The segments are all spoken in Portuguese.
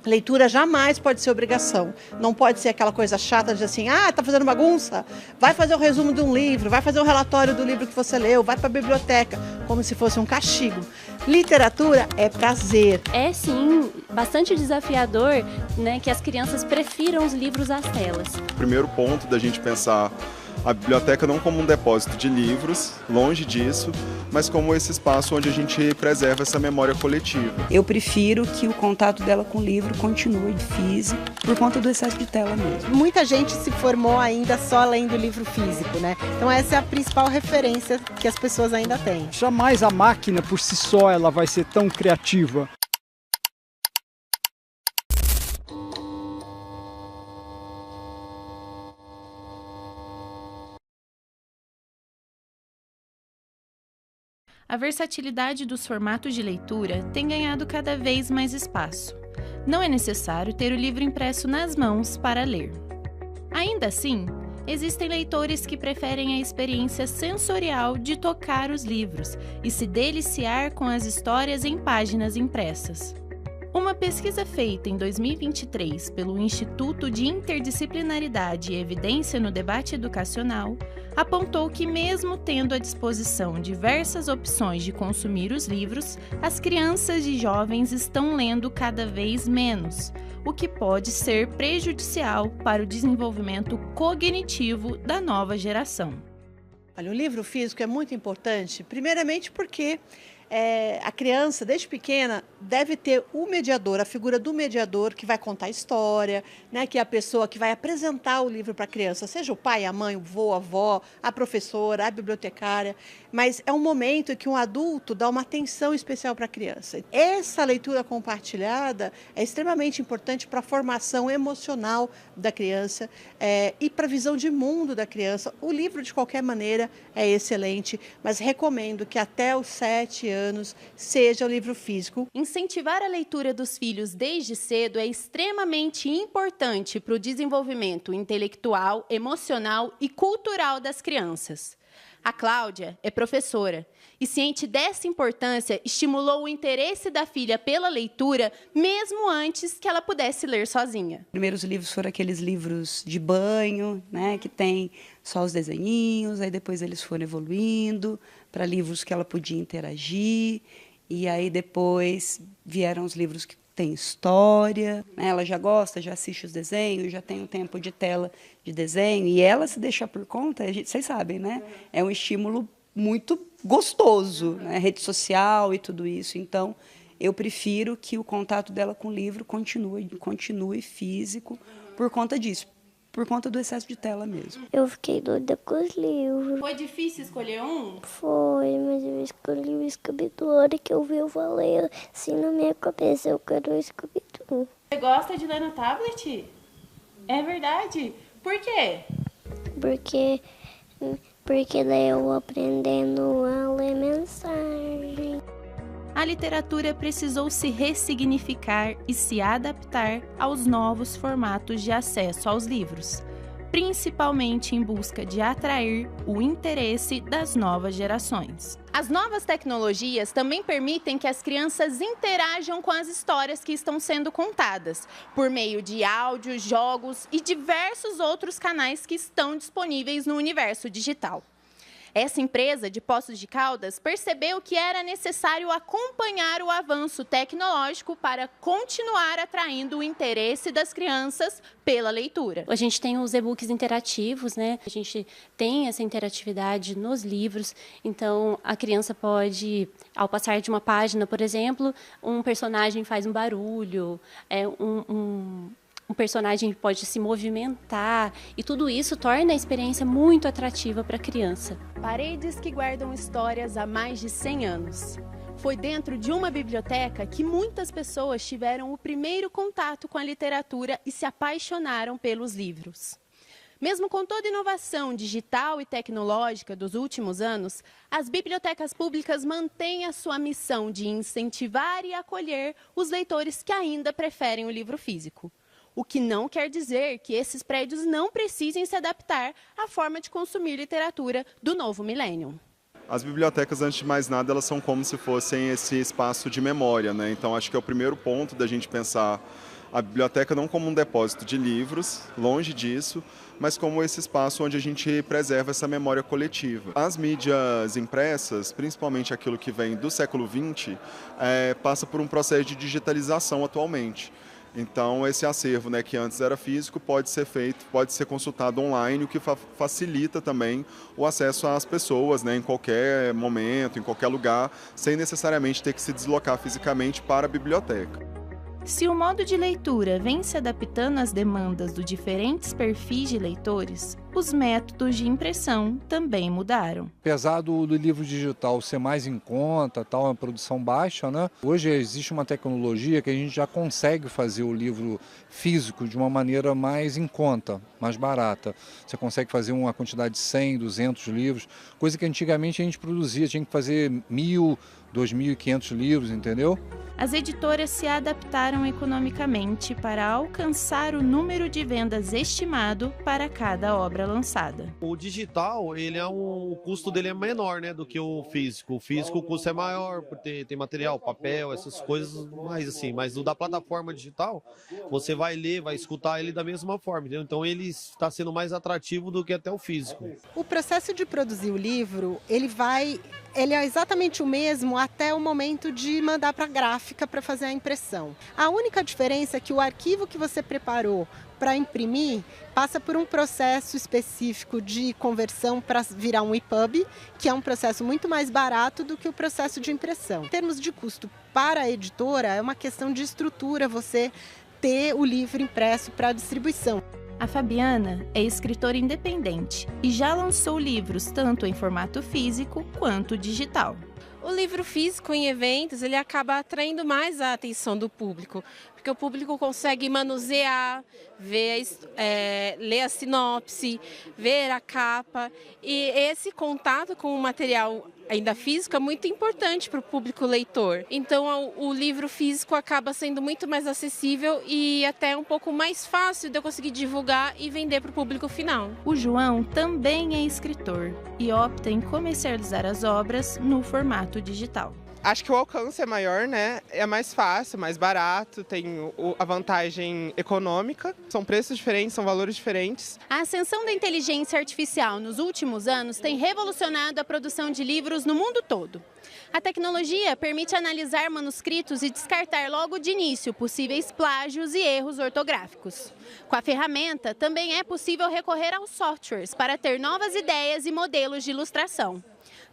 Leitura jamais pode ser obrigação, não pode ser aquela coisa chata de assim, tá fazendo bagunça? Vai fazer o resumo de um livro, vai fazer o relatório do livro que você leu, vai para a biblioteca, como se fosse um castigo. Literatura é prazer. É sim, bastante desafiador, né, que as crianças prefiram os livros às telas. O primeiro ponto da gente pensar a biblioteca não como um depósito de livros, longe disso, mas como esse espaço onde a gente preserva essa memória coletiva. Eu prefiro que o contato dela com o livro continue físico, por conta do excesso de tela mesmo. Muita gente se formou ainda só lendo livro físico, né? Então essa é a principal referência que as pessoas ainda têm. Jamais a máquina por si só ela vai ser tão criativa. A versatilidade dos formatos de leitura tem ganhado cada vez mais espaço. Não é necessário ter o livro impresso nas mãos para ler. Ainda assim, existem leitores que preferem a experiência sensorial de tocar os livros e se deliciar com as histórias em páginas impressas. Uma pesquisa feita em 2023 pelo Instituto de Interdisciplinaridade e Evidência no Debate Educacional apontou que, mesmo tendo à disposição diversas opções de consumir os livros, as crianças e jovens estão lendo cada vez menos, o que pode ser prejudicial para o desenvolvimento cognitivo da nova geração. Olha, o livro físico é muito importante, primeiramente porque a criança, desde pequena, deve ter o mediador, a figura do mediador que vai contar a história, né, que é a pessoa que vai apresentar o livro para a criança, seja o pai, a mãe, o vô, a avó, a professora, a bibliotecária, mas é um momento em que um adulto dá uma atenção especial para a criança. Essa leitura compartilhada é extremamente importante para a formação emocional da criança e para a visão de mundo da criança. O livro, de qualquer maneira, é excelente, mas recomendo que até os 7 anos seja o livro físico. Incentivar a leitura dos filhos desde cedo é extremamente importante para o desenvolvimento intelectual, emocional e cultural das crianças. A Cláudia é professora e, ciente dessa importância, estimulou o interesse da filha pela leitura mesmo antes que ela pudesse ler sozinha. Os primeiros livros foram aqueles livros de banho, né, que tem só os desenhinhos, aí depois eles foram evoluindo para livros que ela podia interagir, e aí depois vieram os livros que tem história, né? Ela já gosta, já assiste os desenhos, já tem um tempo de tela de desenho, e ela se deixar por conta, vocês sabem, né? É um estímulo muito gostoso, né? Rede social e tudo isso. Então, eu prefiro que o contato dela com o livro continue físico por conta disso, por conta do excesso de tela mesmo. Eu fiquei doida com os livros. Foi difícil escolher um? Foi, mas eu escolhi o Scooby-Doo. A hora que eu vi, eu falei assim na minha cabeça, eu quero o Scooby-Doo. Você gosta de ler no tablet? É verdade? Por quê? Porque daí eu aprendendo a ler mensagem. A literatura precisou se ressignificar e se adaptar aos novos formatos de acesso aos livros, principalmente em busca de atrair o interesse das novas gerações. As novas tecnologias também permitem que as crianças interajam com as histórias que estão sendo contadas, por meio de áudios, jogos e diversos outros canais que estão disponíveis no universo digital. Essa empresa de Poços de Caldas percebeu que era necessário acompanhar o avanço tecnológico para continuar atraindo o interesse das crianças pela leitura. A gente tem os e-books interativos, né? A gente tem essa interatividade nos livros, então a criança pode, ao passar de uma página, por exemplo, um personagem faz um barulho, um personagem pode se movimentar e tudo isso torna a experiência muito atrativa para a criança. Paredes que guardam histórias há mais de 100 anos. Foi dentro de uma biblioteca que muitas pessoas tiveram o primeiro contato com a literatura e se apaixonaram pelos livros. Mesmo com toda a inovação digital e tecnológica dos últimos anos, as bibliotecas públicas mantêm a sua missão de incentivar e acolher os leitores que ainda preferem o livro físico. O que não quer dizer que esses prédios não precisem se adaptar à forma de consumir literatura do novo milênio. As bibliotecas, antes de mais nada, elas são como se fossem esse espaço de memória, né? Então, acho que é o primeiro ponto da gente pensar a biblioteca não como um depósito de livros, longe disso, mas como esse espaço onde a gente preserva essa memória coletiva. As mídias impressas, principalmente aquilo que vem do século XX, passa por um processo de digitalização atualmente. Então, esse acervo, né, que antes era físico, pode ser consultado online, o que facilita também o acesso às pessoas, né, em qualquer momento, em qualquer lugar, sem necessariamente ter que se deslocar fisicamente para a biblioteca. Se o modo de leitura vem se adaptando às demandas dos diferentes perfis de leitores, os métodos de impressão também mudaram. Apesar do livro digital ser mais em conta, uma produção baixa, né? Hoje existe uma tecnologia que a gente já consegue fazer o livro físico de uma maneira mais em conta, mais barata. Você consegue fazer uma quantidade de 100, 200 livros, coisa que antigamente a gente produzia, tinha que fazer 1.000, 2.500 livros, entendeu? As editoras se adaptaram economicamente para alcançar o número de vendas estimado para cada obra lançada. O digital, o custo dele é menor, né, do que o físico. O físico, o custo é maior, porque tem material, papel, essas coisas mais assim. Mas o da plataforma digital, você vai ler, vai escutar ele da mesma forma, entendeu? Então ele está sendo mais atrativo do que até o físico. O processo de produzir o livro, ele é exatamente o mesmo até o momento de mandar para a gráfica para fazer a impressão. A única diferença é que o arquivo que você preparou para imprimir passa por um processo específico de conversão para virar um EPUB, que é um processo muito mais barato do que o processo de impressão. Em termos de custo para a editora, é uma questão de estrutura você ter o livro impresso para distribuição. A Fabiana é escritora independente e já lançou livros tanto em formato físico quanto digital. O livro físico em eventos, ele acaba atraindo mais a atenção do público, porque o público consegue manusear, ler a sinopse, ver a capa, e esse contato com o material ainda físico é muito importante para o público leitor. Então o livro físico acaba sendo muito mais acessível e até um pouco mais fácil de eu conseguir divulgar e vender para o público final. O João também é escritor e opta em comercializar as obras no formato digital. Acho que o alcance é maior, né? É mais fácil, mais barato, tem a vantagem econômica. São preços diferentes, são valores diferentes. A ascensão da inteligência artificial nos últimos anos tem revolucionado a produção de livros no mundo todo. A tecnologia permite analisar manuscritos e descartar logo de início possíveis plágios e erros ortográficos. Com a ferramenta, também é possível recorrer aos softwares para ter novas ideias e modelos de ilustração.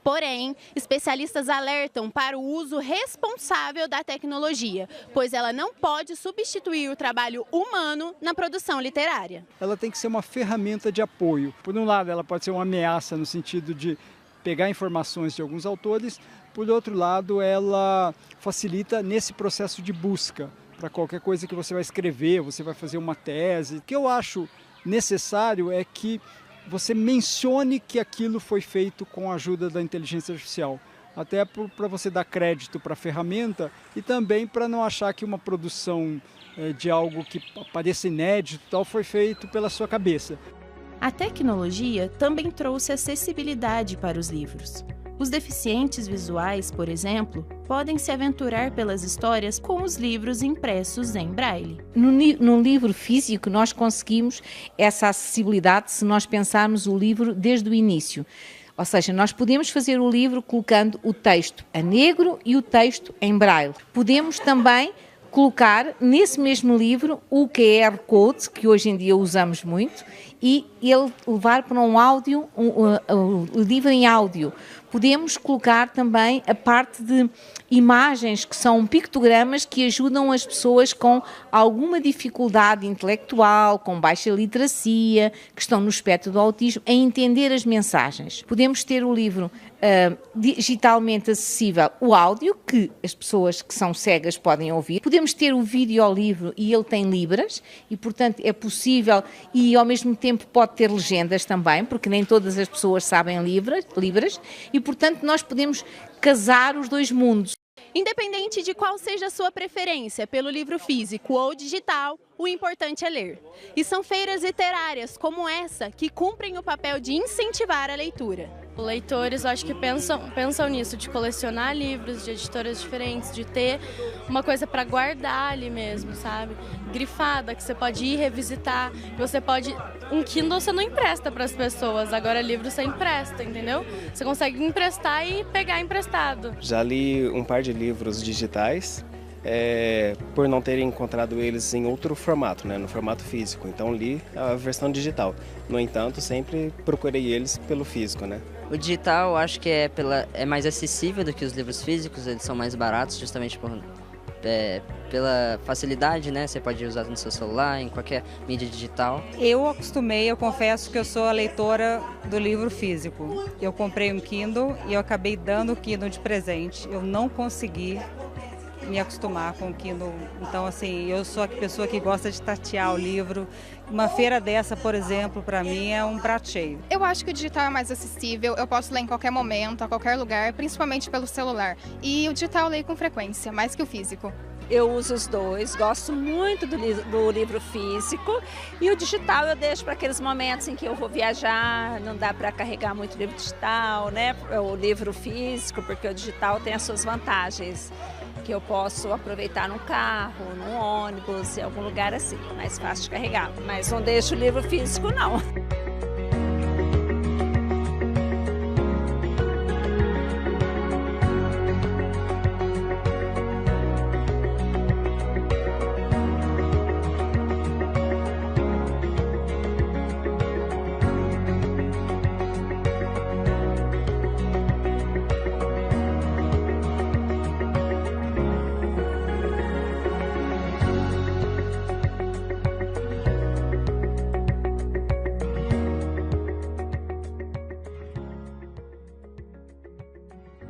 Porém, especialistas alertam para o uso responsável da tecnologia, pois ela não pode substituir o trabalho humano na produção literária. Ela tem que ser uma ferramenta de apoio. Por um lado, ela pode ser uma ameaça no sentido de pegar informações de alguns autores, por outro lado, ela facilita nesse processo de busca. Para qualquer coisa que você vai escrever, você vai fazer uma tese. O que eu acho necessário é que você mencione que aquilo foi feito com a ajuda da inteligência artificial. Até para você dar crédito para a ferramenta e também para não achar que uma produção de algo que pareça inédito tal, foi feito pela sua cabeça. A tecnologia também trouxe acessibilidade para os livros. Os deficientes visuais, por exemplo, podem se aventurar pelas histórias com os livros impressos em braille. No livro físico nós conseguimos essa acessibilidade se nós pensarmos o livro desde o início. Ou seja, nós podemos fazer o livro colocando o texto a negro e o texto em braille. Podemos também colocar nesse mesmo livro o QR Code, que hoje em dia usamos muito, e ele levar para um áudio, o livro em áudio. Podemos colocar também a parte de imagens, que são pictogramas que ajudam as pessoas com alguma dificuldade intelectual, com baixa literacia, que estão no espectro do autismo, a entender as mensagens. Podemos ter o livro digitalmente acessível, o áudio, que as pessoas que são cegas podem ouvir. Podemos ter o videolivro e ele tem libras, e portanto é possível, e ao mesmo tempo pode ter legendas também, porque nem todas as pessoas sabem libras, e portanto nós podemos casar os dois mundos. Independente de qual seja a sua preferência pelo livro físico ou digital, o importante é ler. E são feiras literárias como essa que cumprem o papel de incentivar a leitura. Leitores, eu acho que pensam nisso, de colecionar livros de editoras diferentes, de ter uma coisa para guardar ali mesmo, sabe? Grifada, que você pode ir revisitar, você pode... Um Kindle você não empresta para as pessoas, agora livro você empresta, entendeu? Você consegue emprestar e pegar emprestado. Já li um par de livros digitais, por não ter encontrado eles em outro formato, né, no formato físico. Então li a versão digital. No entanto, sempre procurei eles pelo físico, né? O digital, eu acho que é mais acessível do que os livros físicos, eles são mais baratos justamente pela facilidade, né? Você pode usar no seu celular, em qualquer mídia digital. Eu confesso que eu sou a leitora do livro físico. Eu comprei um Kindle e eu acabei dando o Kindle de presente. Eu não consegui me acostumar com o Kindle. Então, assim, eu sou a pessoa que gosta de tatear o livro. Uma feira dessa, por exemplo, para mim é um prato cheio. Eu acho que o digital é mais acessível, eu posso ler em qualquer momento, a qualquer lugar, principalmente pelo celular. E o digital eu leio com frequência, mais que o físico. Eu uso os dois, gosto muito do livro físico e o digital eu deixo para aqueles momentos em que eu vou viajar, não dá para carregar muito livro digital, né? O livro físico, porque o digital tem as suas vantagens, que eu posso aproveitar no carro, no ônibus, em algum lugar assim, mais fácil de carregar. Mas não deixo o livro físico, não.